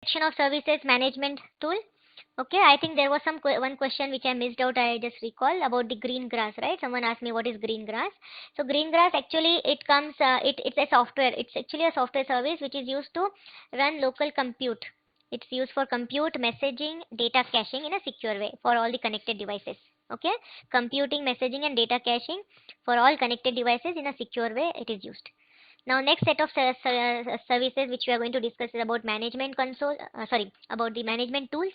section of services management tool. Okay, I think there was one question which I missed out. I just recall about the green grass, right? Someone asked me what is green grass. So green grass actually it comes it's a software. It's actually a software service which is used to run local compute. It's used for compute, messaging, data caching in a secure way for all the connected devices. Okay, computing, messaging, and data caching for all connected devices in a secure way. It is used. Now, next set of services which we are going to discuss is about management console. About the management tools.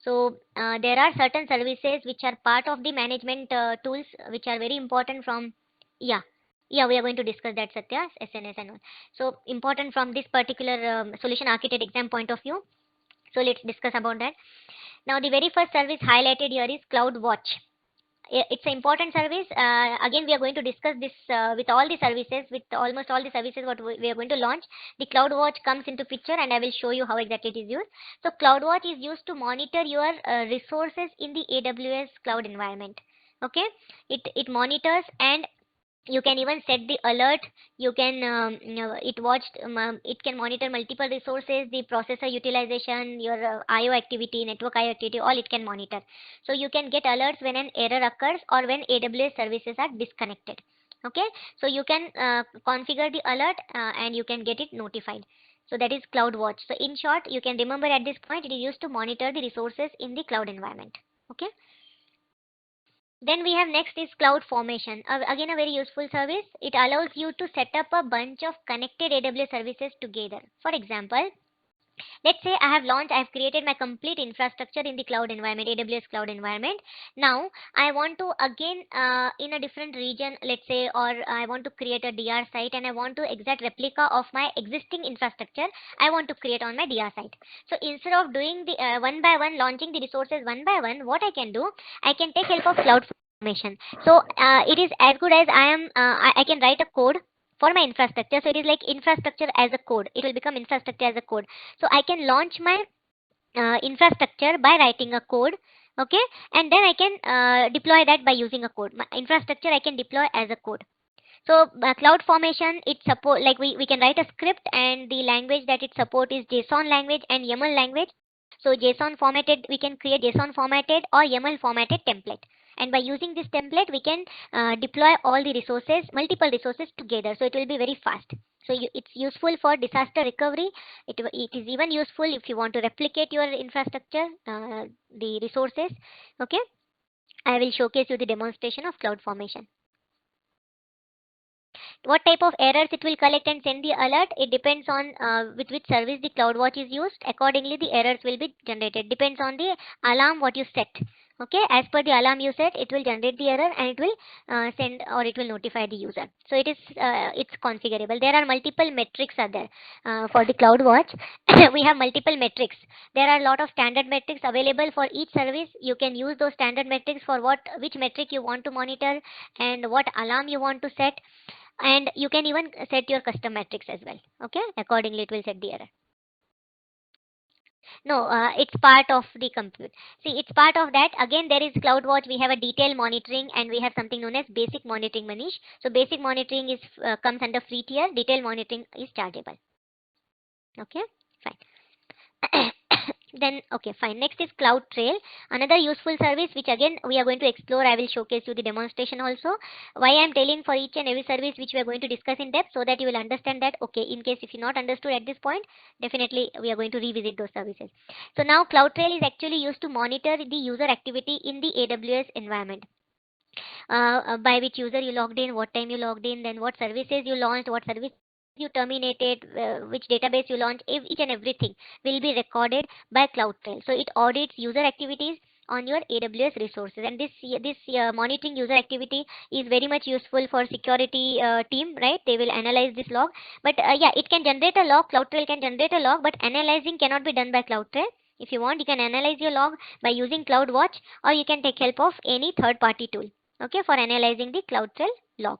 So there are certain services which are part of the management tools which are very important from. Yeah, yeah, we are going to discuss that, Satya, SNS and all. So important from this particular solution architect exam point of view. So let's discuss about that. Now, the very first service highlighted here is CloudWatch. It's an important service. Again, we are going to discuss this with all the services, with almost all the services what we are going to launch. The CloudWatch comes into picture, and I will show you how exactly it is used. So CloudWatch is used to monitor your resources in the AWS cloud environment. Okay, it monitors, and you can even set the alert. You can it can monitor multiple resources, the processor utilization, your IO activity, network IO activity, all it can monitor. So you can get alerts when an error occurs or when AWS services are disconnected. Okay, so you can configure the alert and you can get it notified. So that is CloudWatch. So in short, you can remember at this point, it is used to monitor the resources in the cloud environment. Okay. Then we have next is CloudFormation. Again, a very useful service. It allows you to set up a bunch of connected AWS services together. For example, let's say I have created my complete infrastructure in the cloud environment, AWS cloud environment. Now I want to again in a different region, let's say, or I want to create a DR site and I want to exact replica of my existing infrastructure I want to create on my DR site. So instead of doing the one by one, launching the resources one by one, what I can do, I can take help of CloudFormation. So it is as good as I can write a code for my infrastructure. So it is like infrastructure as a code. It will become infrastructure as a code. So I can launch my infrastructure by writing a code. Okay, and then I can deploy that by using a code. My infrastructure I can deploy as a code. So CloudFormation, it support, like we can write a script, and the language that it support is JSON language and YAML language. So JSON formatted, we can create JSON formatted or YAML formatted template. And by using this template, we can deploy all the resources, multiple resources together. So it will be very fast. So it's useful for disaster recovery. It is even useful if you want to replicate your infrastructure, the resources. Okay, I will showcase you the demonstration of CloudFormation. What type of errors it will collect and send the alert, it depends on with which service the CloudWatch is used. Accordingly, the errors will be generated. Depends on the alarm what you set. Okay, as per the alarm you set, it will generate the error and it will send, or it will notify the user. So it's configurable. There are multiple metrics are there for the CloudWatch. We have multiple metrics. There are a lot of standard metrics available for each service. You can use those standard metrics for which metric you want to monitor and what alarm you want to set, and you can even set your custom metrics as well. Okay, accordingly it will set the error. No, it's part of the compute. See, it's part of that. Again, there is CloudWatch. We have a detailed monitoring, and we have something known as basic monitoring, Manish. So basic monitoring is comes under free tier. Detailed monitoring is chargeable. Okay, fine. Then okay, fine. Next is CloudTrail, another useful service which again we are going to explore. I will showcase you the demonstration also. Why I am telling for each and every service which we are going to discuss in depth, so that you will understand that. Okay, in case if you not understood at this point, definitely we are going to revisit those services. So now CloudTrail is actually used to monitor the user activity in the AWS environment. By which user you logged in, what time you logged in, then what services you launched, what service you terminated, which database you launched, each and everything will be recorded by CloudTrail. So it audits user activities on your AWS resources, and this monitoring user activity is very much useful for security team, right? They will analyze this log, but yeah, it can generate a log. CloudTrail can generate a log, but analyzing cannot be done by CloudTrail. If you want, you can analyze your log by using CloudWatch, or you can take help of any third-party tool. Okay, for analyzing the CloudTrail log.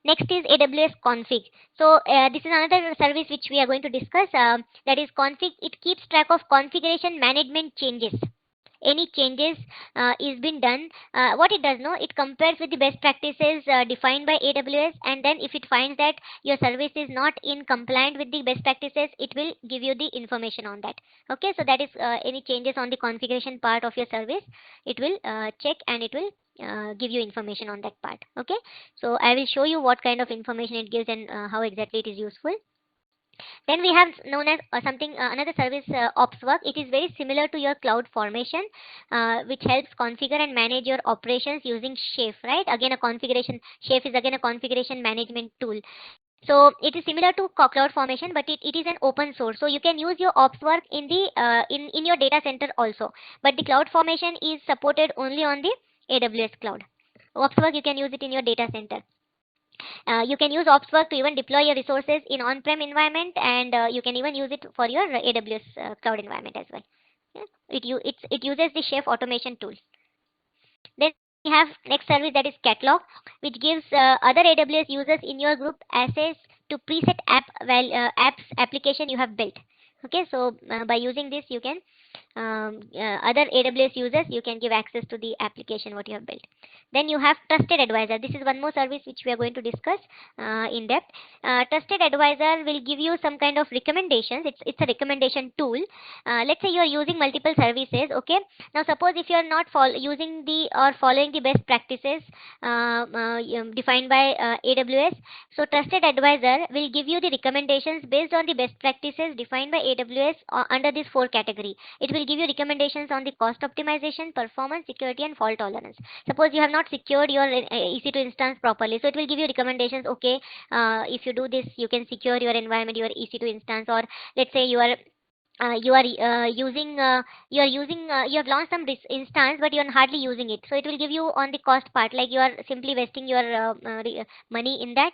Next is AWS Config. So this is another service which we are going to discuss. That is Config. It keeps track of configuration management changes any changes is been done, what it does, no, it compares with the best practices defined by AWS, and then if it finds that your service is not in compliant with the best practices, it will give you the information on that. Okay, so that is any changes on the configuration part of your service, it will check and it will give you information on that part. Okay, so I will show you what kind of information it gives and how exactly it is useful. Then we have known as something another service, OpsWork. It is very similar to your cloud formation, which helps configure and manage your operations using Chef. Right? Again, a configuration. Chef is again a configuration management tool. So it is similar to cloud formation, but it is an open source. So you can use your OpsWork in the in your data center also. But the cloud formation is supported only on the AWS cloud. OpsWork you can use it in your data center. You can use OpsWork to even deploy your resources in on-prem environment, and you can even use it for your AWS cloud environment as well. Yeah. It uses the Chef automation tool. Then we have next service, that is Catalog, which gives other AWS users in your group access to preset apps application you have built. Okay, so by using this, you can other AWS users, you can give access to the application what you have built. Then you have Trusted Advisor. This is one more service which we are going to discuss in depth. Trusted Advisor will give you some kind of recommendations. It's a recommendation tool. Let's say you are using multiple services. Okay, now suppose if you are not using the or following the best practices defined by AWS, so Trusted Advisor will give you the recommendations based on the best practices defined by AWS under this 4 category. It will give you recommendations on the cost optimization, performance, security, and fault tolerance. Suppose you have not secured your EC2 instance properly, so it will give you recommendations. Okay, if you do this, you can secure your environment, your EC2 instance. Or let's say you are you have launched some instance, but you are hardly using it, so it will give you on the cost part, like you are simply wasting your money in that.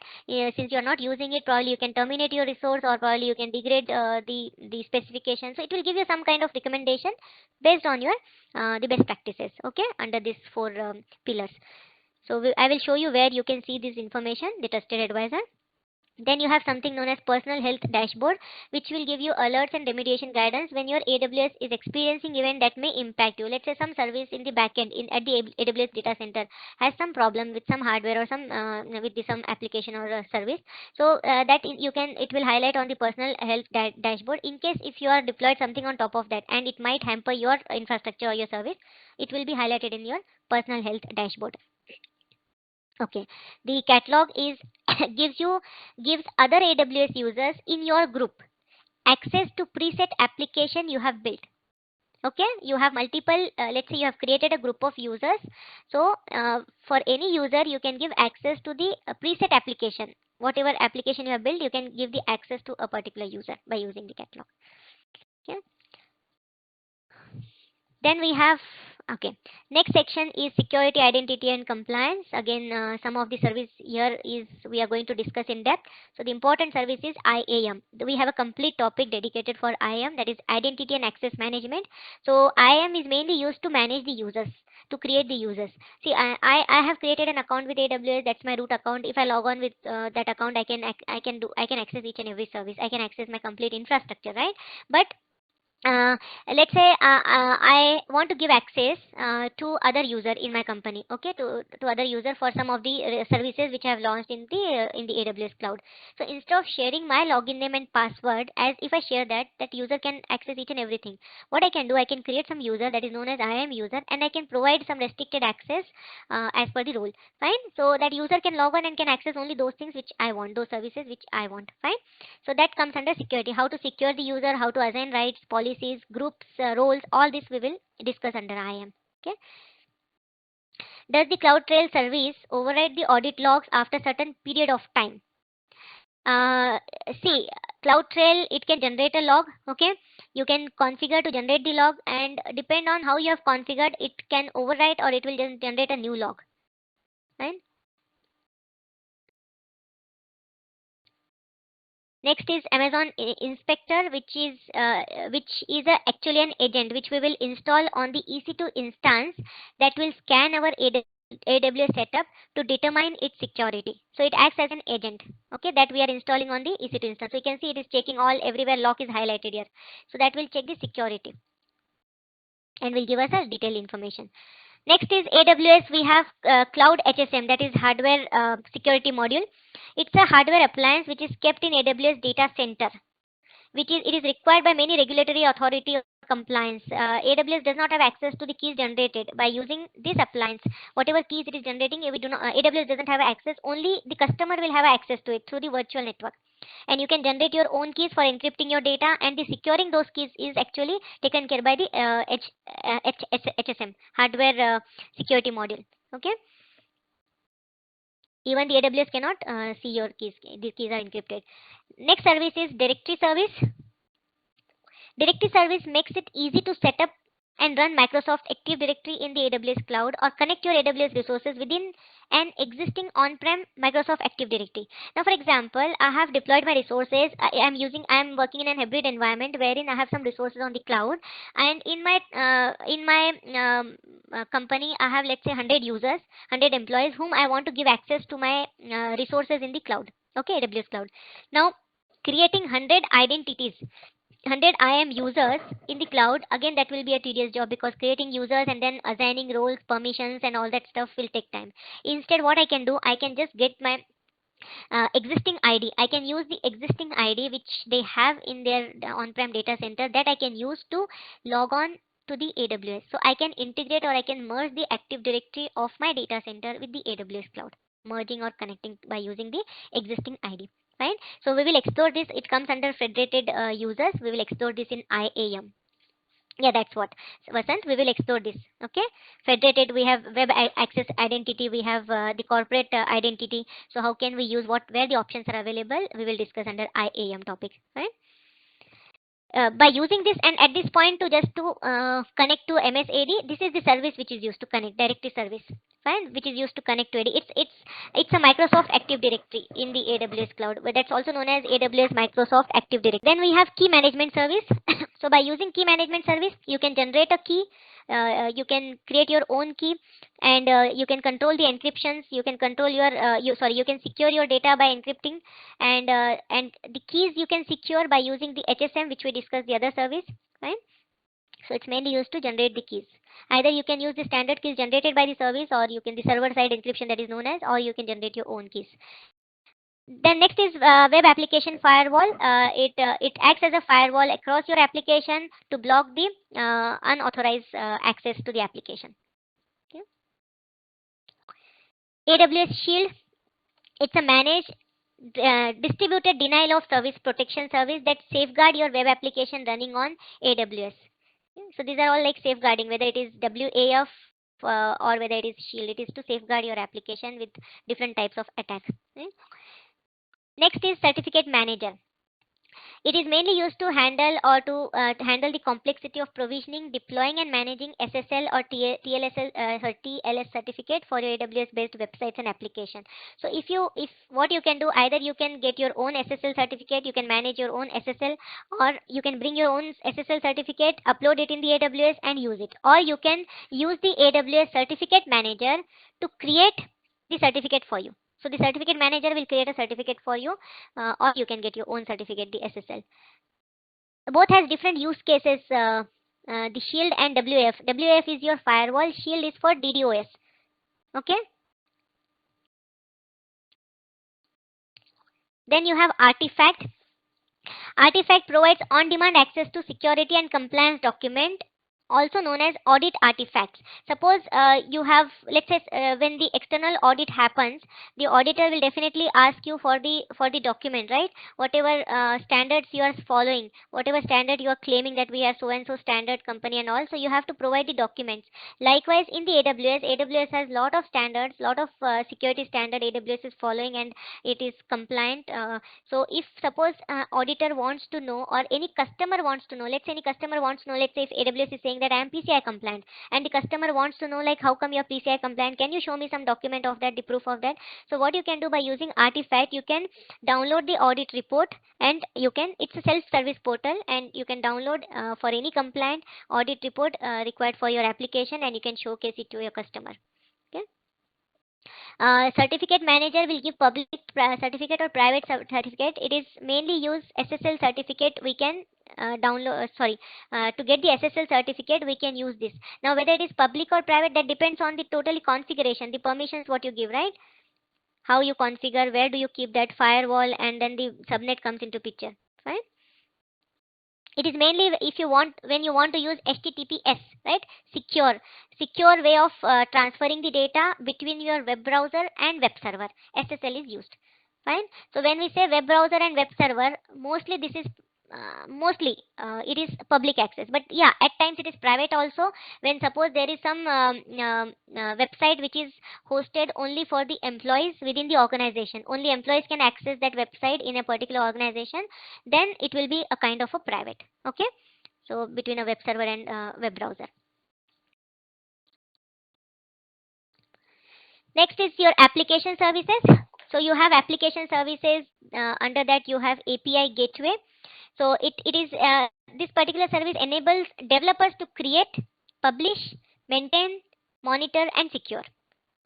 Since you are not using it, probably you can terminate your resource, or probably you can degrade the specification. So it will give you some kind of recommendation based on your the best practices, okay, under these 4 pillars. So I will show you where you can see this information, the Trusted Advisor. Then you have something known as Personal Health Dashboard, which will give you alerts and remediation guidance when your AWS is experiencing event that may impact you. Let's say some service in the backend at the AWS data center has some problem with some hardware or some some application or service. So that it will highlight on the Personal Health Dashboard. In case if you are deployed something on top of that and it might hamper your infrastructure or your service, it will be highlighted in your Personal Health Dashboard. Okay, the catalog is gives other AWS users in your group access to preset application you have built. Okay, you have multiple, let's say you have created a group of users, so for any user you can give access to the preset application. Whatever application you have built, you can give the access to a particular user by using the catalog. Okay, then we have, okay, next section is security, identity, and compliance. Again, some of the service here is we are going to discuss in depth. So the important service is IAM. We have a complete topic dedicated for IAM, that is identity and access management. So IAM is mainly used to manage the users, to create the users. See, I have created an account with AWS. That's my root account. If I log on with that account, I can access each and every service. I can access my complete infrastructure, right? But let's say I want to give access to other user in my company, okay, to other user for some of the services which I have launched in the AWS cloud. So instead of sharing my login name and password, as if I share that user can access each and everything, what I can do, I can create some user that is known as IAM user, and I can provide some restricted access as per the rule. Fine. So that user can log on and can access only those things which I want, those services which I want. Fine. So that comes under security. How to secure the user, how to assign rights, policies, groups, roles, all this we will discuss under IAM. Okay. Does the CloudTrail service override the audit logs after certain period of time? See, CloudTrail, it can generate a log. Okay, you can configure to generate the log, and depend on how you have configured, it can overwrite or it will just generate a new log. Right? Next is Amazon Inspector, which is actually an agent which we will install on the EC2 instance that will scan our AWS setup to determine its security. So it acts as an agent, okay, that we are installing on the EC2 instance. So you can see it is checking all everywhere lock is highlighted here. So that will check the security. and will give us a detailed information. Next is AWS. We have Cloud HSM, that is hardware security module. It's a hardware appliance which is kept in AWS data center, which is it is required by many regulatory authority or compliance. AWS does not have access to the keys generated by using this appliance. Whatever keys it is generating, we do not, AWS doesn't have access. Only the customer will have access to it through the virtual network. And you can generate your own keys for encrypting your data, and the securing those keys is actually taken care by the HSM, hardware security module. Okay. Even the AWS cannot see your keys. These keys are encrypted. Next service is directory service. Directory service makes it easy to set up and run Microsoft Active Directory in the AWS cloud, or connect your AWS resources within an existing on-prem Microsoft Active Directory. Now, for example, I have deployed my resources. I am working in an hybrid environment wherein I have some resources on the cloud, and in my company I have, let's say, 100 users, 100 employees whom I want to give access to my resources in the cloud. Okay, AWS cloud. Now, creating 100 identities, 100 IAM users in the cloud, again that will be a tedious job, because creating users and then assigning roles, permissions and all that stuff will take time. Instead, what I can do, I can just get my existing ID. I can use the existing ID which they have in their on-prem data center, that I can use to log on to the AWS. So I can integrate, or I can merge the Active Directory of my data center with the AWS cloud, merging or connecting by using the existing ID. Fine. So we will explore this. It comes under federated users. We will explore this in IAM. Yeah, that's what, Vasant, we will explore this. Okay. Federated, we have web access identity, we have the corporate identity. So how can we use, where the options are available, we will discuss under IAM topic. Right. By using this, and at this point, to connect to MSAD, this is the service which is used to connect, directory service, fine, which is used to connect to AD. It's a Microsoft Active Directory in the AWS cloud, but that's also known as AWS Microsoft Active Directory. Then we have key management service. So by using key management service, you can generate a key, you can create your own key, and you can control the encryptions. You can control your you can secure your data by encrypting, and the keys you can secure by using the HSM, which we discussed the other service, right? So it's mainly used to generate the keys. Either you can use the standard keys generated by the service, or you can the server side encryption, that is known as, or you can generate your own keys. Then next is web application firewall. It acts as a firewall across your application to block the unauthorized access to the application. Okay. AWS Shield. It's a managed distributed denial of service protection service that safeguard your web application running on AWS. So these are all like safeguarding, whether it is WAF or whether it is Shield. It is to safeguard your application with different types of attacks. Next is certificate manager. It is mainly used to handle handle the complexity of provisioning, deploying and managing SSL or TLS certificate for your AWS based websites and application. So if what you can do, either you can get your own SSL certificate, you can manage your own SSL, or you can bring your own SSL certificate, upload it in the AWS and use it, or you can use the AWS certificate manager to create the certificate for you. So the certificate manager will create a certificate for you, or you can get your own certificate, the SSL. Both has different use cases, the Shield and WAF. WAF is your firewall, Shield is for DDoS. Okay. Then you have Artifact. Artifact provides on-demand access to security and compliance document, also known as audit artifacts. Suppose you have, let's say, when the external audit happens, the auditor will definitely ask you for the document, right? Whatever standards you are following, whatever standard you are claiming that we are so and so standard company and all, so you have to provide the documents. Likewise, in the AWS has lot of standards, lot of security standard AWS is following, and it is compliant. So if suppose auditor wants to know, or any customer wants to know, let's say any customer wants to know, let's say if AWS is saying that I am PCI compliant, and the customer wants to know, like, how come you're PCI compliant? Can you show me some document of that, the proof of that? So what you can do by using Artifact, you can download the audit report, and it's a self-service portal, and you can download for any compliant audit report required for your application, and you can showcase it to your customer. Okay. Certificate manager will give public certificate or private certificate. It is mainly used SSL certificate. We can download, to get the SSL certificate, we can use this. Now, whether it is public or private, that depends on the totally configuration, the permissions what you give, right? How you configure, where do you keep that firewall, and then the subnet comes into picture, right? It is mainly if you want, when you want to use HTTPS, right? Secure way of transferring the data between your web browser and web server. SSL is used. Fine. So when we say web browser and web server, mostly this is it is public access, but yeah, at times it is private also. When suppose there is some website which is hosted only for the employees within the organization, only employees can access that website in a particular organization, then it will be a kind of a private. Okay, so between a web server and web browser. Next is your application services. So you have application services, under that you have API gateway. So it is this particular service enables developers to create, publish, maintain, monitor, and secure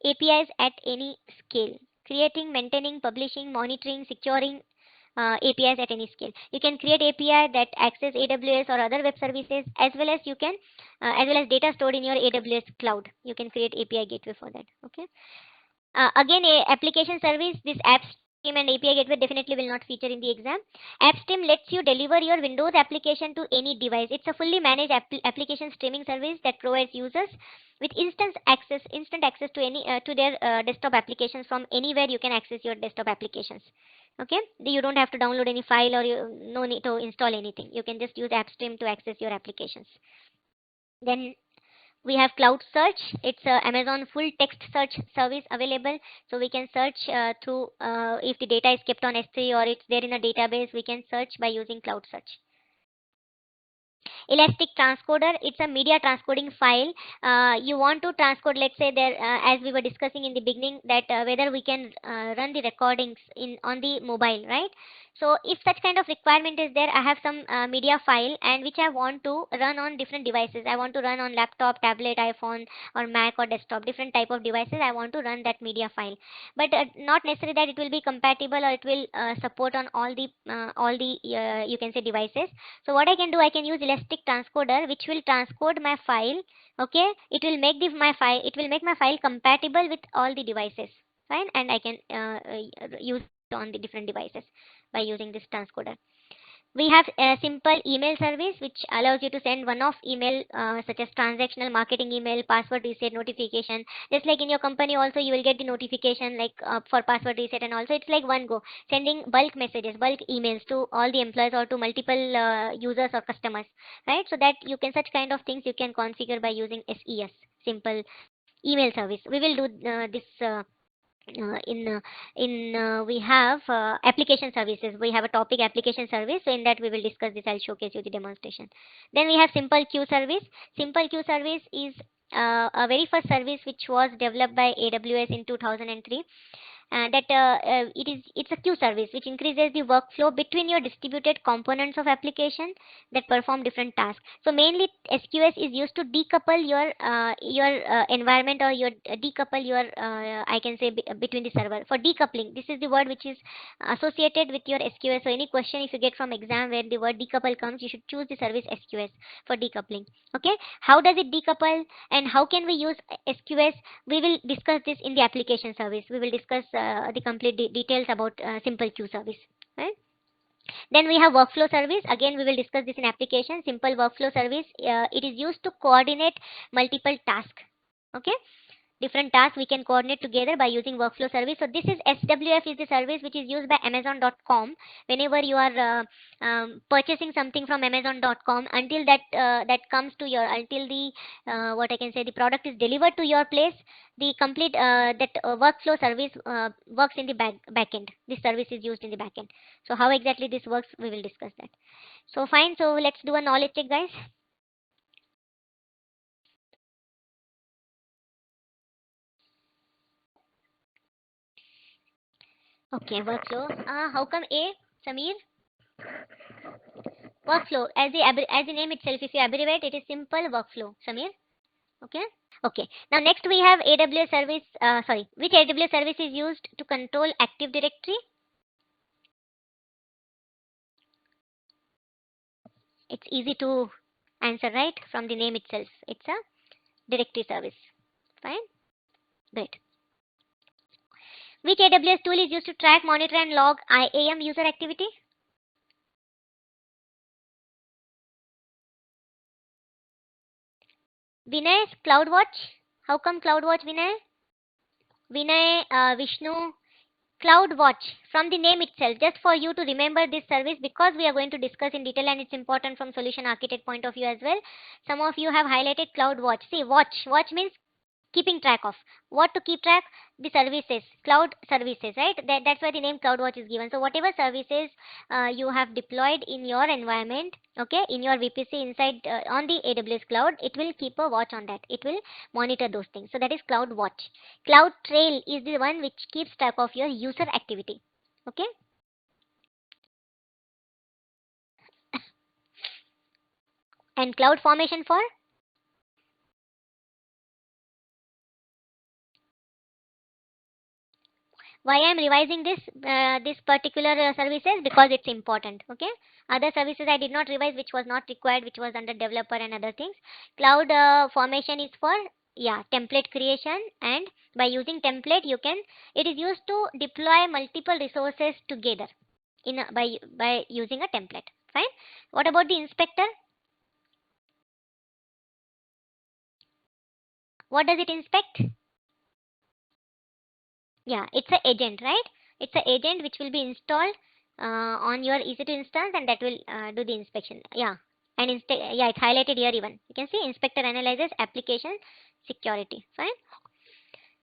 APIs at any scale. Creating, maintaining, publishing, monitoring, securing APIs at any scale. You can create API that access AWS or other web services, as well as you can as well as data stored in your AWS cloud. You can create API gateway for that. Okay. Again, a application service, this AppStream and API gateway definitely will not feature in the exam. AppStream lets you deliver your Windows application to any device. It's a fully managed application streaming service that provides users with instant access to any to their desktop applications from anywhere. You can access your desktop applications. Okay, you don't have to download any file, or you no need to install anything. You can just use AppStream to access your applications. Then we have cloud search. It's a Amazon full text search service available, so we can search through if the data is kept on S3 or it's there in a database, we can search by using cloud search. Elastic transcoder, it's a media transcoding file. You want to transcode, let's say there, as we were discussing in the beginning, that whether we can run the recordings in on the mobile, right? So if such kind of requirement is there, I have some media file and which I want to run on different devices. I want to run on laptop, tablet, iPhone, or Mac, or desktop, different type of devices. I want to run that media file, but not necessarily that it will be compatible or it will support on all the you can say devices. So what I can do, I can use Elastic transcoder, which will transcode my file. Okay, it will make my file compatible with all the devices. Fine, and I can use it on the different devices by using this transcoder. We have a simple email service which allows you to send one-off email such as transactional marketing email, password reset notification. Just like in your company also, you will get the notification like for password reset, and also it's like one go sending bulk messages, bulk emails to all the employees or to multiple users or customers, right? So that you can, such kind of things you can configure by using SES, simple email service. We will do this we have application services. We have a topic application service, so in that we will discuss this. I'll showcase you the demonstration. Then we have simple queue service. Simple queue service is a very first service which was developed by AWS in 2003. It's a queue service which increases the workflow between your distributed components of application that perform different tasks. So mainly SQS is used to decouple your environment, or your decouple your I can say between the server. For decoupling, this is the word which is associated with your SQS. So any question if you get from exam where the word decouple comes, you should choose the service SQS for decoupling. Okay, how does it decouple and how can we use SQS? We will discuss this in the application service. We will discuss the complete details about simple queue service, right? Then we have workflow service. Again, we will discuss this in application. Simple workflow service, it is used to coordinate multiple tasks. Okay, different tasks we can coordinate together by using workflow service. So this is SWF, is the service which is used by Amazon.com. Whenever you are purchasing something from Amazon.com, until that comes to your, until the what I can say, the product is delivered to your place, the complete workflow service works in the backend. This service is used in the backend. So how exactly this works, we will discuss that. So fine. So let's do a knowledge check, guys. Okay, workflow. How come A, Samir? Workflow, as the name itself, if you abbreviate, it is simple workflow, Samir. Okay. Okay. Now next we have AWS service. Which AWS service is used to control Active Directory? It's easy to answer, right? From the name itself, it's a directory service. Fine, great. Which AWS tool is used to track, monitor, and log IAM user activity? Vinay, CloudWatch. How come CloudWatch, Vinay? Vinay, Vishnu, CloudWatch. From the name itself, just for you to remember this service, because we are going to discuss in detail and it's important from solution architect point of view as well. Some of you have highlighted CloudWatch. See, watch means keeping track of. What to keep track? The services, cloud services, right? That's why the name CloudWatch is given. So whatever services you have deployed in your environment, okay, in your VPC inside on the AWS cloud, it will keep a watch on that. It will monitor those things. So that is CloudWatch. CloudTrail is the one which keeps track of your user activity. Okay. And CloudFormation for why I am revising this particular services, because it's important. Okay, other services I did not revise, which was not required, which was under developer and other things. Cloud formation is for, yeah, template creation, and by using template you can, it is used to deploy multiple resources together in by using a template. Fine. What about the inspector? What does it inspect? Yeah, it's an agent, right? It's an agent which will be installed on your EC2 instance, and that will do the inspection. Yeah, and yeah, it's highlighted here even. You can see inspector analyzes application security. Fine.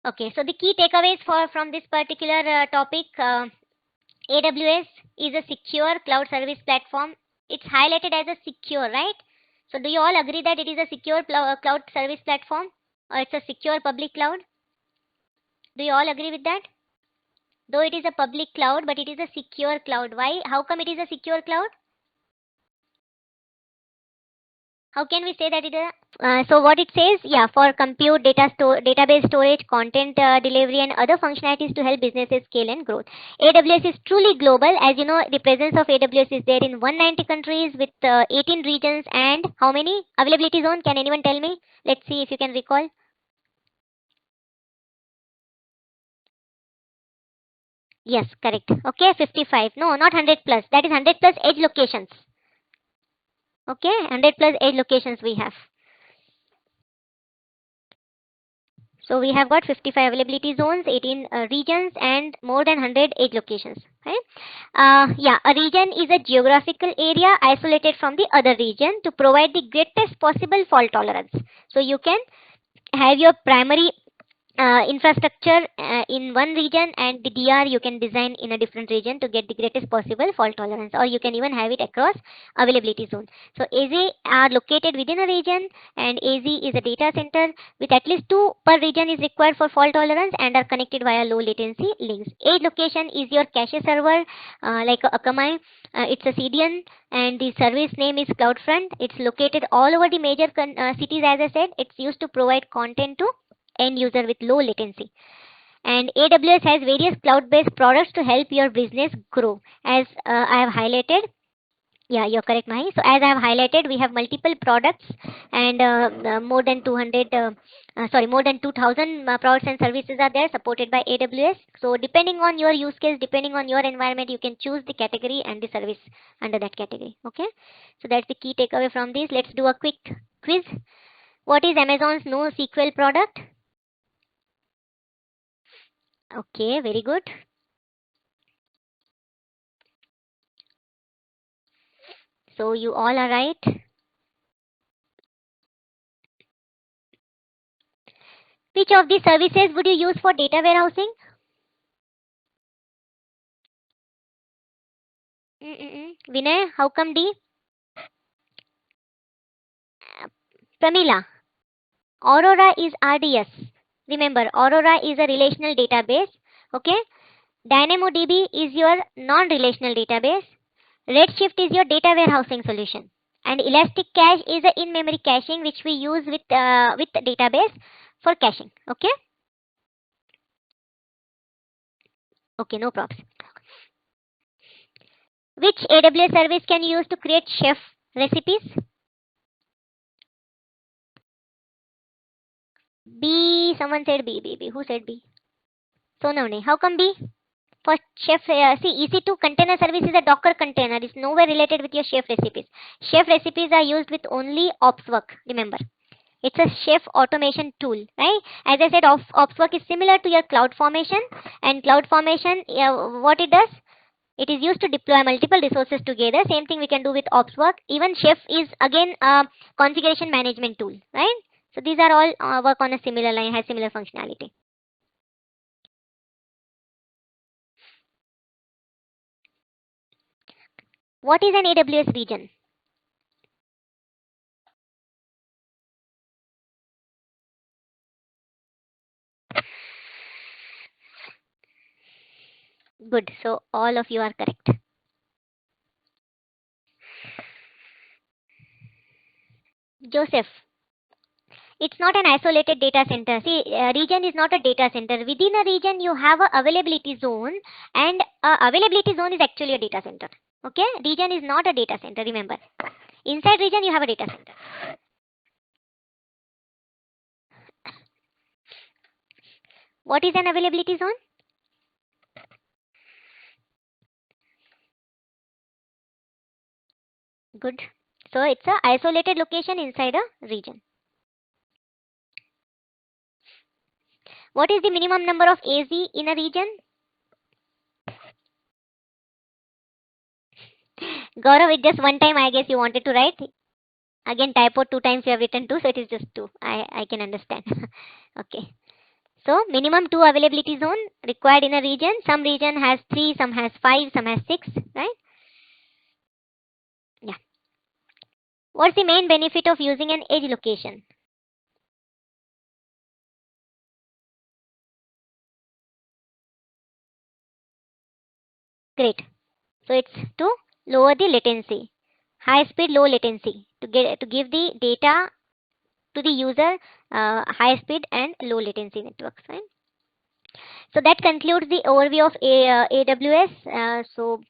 Okay, so the key takeaways for from this particular topic: AWS is a secure cloud service platform. It's highlighted as a secure, right? So do you all agree that it is a secure cloud service platform, or it's a secure public cloud? Do you all agree with that? Though it is a public cloud, but it is a secure cloud. Why? How come it is a secure cloud? How can we say that it is? So what it says, yeah, for compute, database storage, content delivery, and other functionalities to help businesses scale and growth. AWS is truly global. As you know, the presence of AWS is there in 190 countries with 18 regions, and how many availability zone? Can anyone tell me? Let's see if you can recall. Yes, correct. Okay, 55. No, not 100 plus. That is 100 plus edge locations. Okay, 100 plus edge locations we have. So we have got 55 availability zones, 18 regions, and more than 100 edge locations. Right? Yeah, a region is a geographical area isolated from the other region to provide the greatest possible fault tolerance. So you can have your primary infrastructure in one region, and the DR you can design in a different region to get the greatest possible fault tolerance, or you can even have it across availability zone. So AZ are located within a region, and AZ is a data center with at least two per region is required for fault tolerance and are connected via low latency links. Edge location is your cache server, like Akamai. It's a CDN, and the service name is CloudFront. It's located all over the major cities. As I said, it's used to provide content to end user with low latency. And AWS has various cloud-based products to help your business grow. As I have highlighted, yeah, you're correct, Mahi. So as I have highlighted, we have multiple products, and more than 2,000 products and services are there supported by AWS. So depending on your use case, depending on your environment, you can choose the category and the service under that category. Okay. So that's the key takeaway from this. Let's do a quick quiz. What is Amazon's NoSQL product? Okay, very good. So you all are right. Which of these services would you use for data warehousing? Vinay, how come D? Pramila, Aurora is RDS. Remember, Aurora is a relational database. Okay. DynamoDB is your non-relational database. Redshift is your data warehousing solution. And Elastic Cache is a in-memory caching which we use with the database for caching. Okay. Okay, no problems. Which AWS service can you use to create Chef recipes? B. Someone said B. B. B. Who said B? Sonavni. How come B? For chef, see, EC2 container service is a Docker container. It's nowhere related with your chef recipes. Chef recipes are used with only ops work. Remember, it's a chef automation tool, right? As I said, ops work is similar to your cloud formation, and cloud formation, what it does, it is used to deploy multiple resources together. Same thing we can do with ops work. Even chef is again a configuration management tool, right? So these are all work on a similar line, has similar functionality. What is an AWS region? Good. So all of you are correct. Joseph, it's not an isolated data center. See, region is not a data center. Within a region, you have a availability zone, and availability zone is actually a data center. Okay, region is not a data center. Remember, inside region you have a data center. What is an availability zone? Good. So it's a isolated location inside a region. What is the minimum number of AZ in a region? Gaurav, it's just one time, I guess you wanted to write. Again, typo 2 times you have written 2, so it is just 2. I can understand. Okay. So minimum 2 availability zone required in a region. Some region has 3, some has 5, some has 6, right? Yeah. What's the main benefit of using an edge location? Great. So it's to lower the latency. High speed, low latency. To give the data to the user, high speed and low latency networks, right? So that concludes the overview of AWS. So